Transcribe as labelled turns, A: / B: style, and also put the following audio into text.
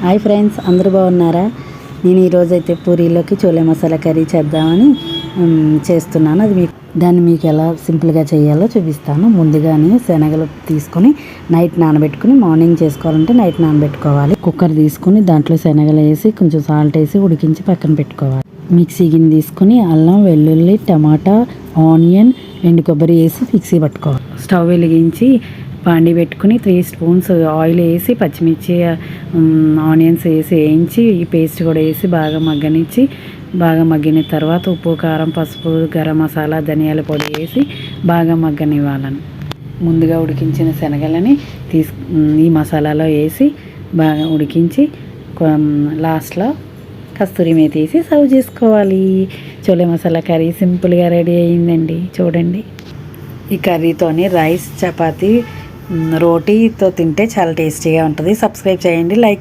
A: Hi friends, అందరూ బాగున్నారా? నేను ఈరోజైతే పూరీలోకి చోలే మసాలా కర్రీ చేద్దామని చేస్తున్నాను. దాన్ని మీకు ఎలా సింపుల్గా చేయాలో చూపిస్తాను. ముందుగానే శనగలు తీసుకొని నైట్ నానబెట్టుకుని మార్నింగ్ చేసుకోవాలంటే నైట్ నానబెట్టుకోవాలి. కుక్కర్ తీసుకుని దాంట్లో శనగలు వేసి కొంచెం సాల్ట్ వేసి ఉడికించి పక్కన పెట్టుకోవాలి. మిక్సీ గిన్నె తీసుకుని అల్లం, వెల్లుల్లి, టమాటా, ఆనియన్, ఎండు కొబ్బరి వేసి మిక్సీ పట్టుకోవాలి. స్టవ్ వెలిగించి బాండి పెట్టుకుని 3 స్పూన్స్ ఆయిల్ వేసి పచ్చిమిర్చి, ఆనియన్స్ వేసి వేయించి ఈ పేస్ట్ కూడా వేసి బాగా మగ్గనిచ్చి, బాగా మగ్గిన తర్వాత ఉప్పు, కారం, పసుపు, గరం మసాలా, ధనియాల పొడి వేసి బాగా మగ్గనివ్వాలని ముందుగా ఉడికించిన శనగలని ఈ మసాలాలో వేసి బాగా ఉడికించి లాస్ట్లో కస్తూరి మేతి వేసి సర్వ్ చేసుకోవాలి. చోలే మసాలా కర్రీ సింపుల్గా రెడీ అయ్యిందండి. చూడండి, ఈ కర్రీతోని రైస్, చపాతీ, రోటీతో తింటే చాలా టేస్టీగా ఉంటుంది. సబ్స్క్రైబ్ చేయండి, లైక్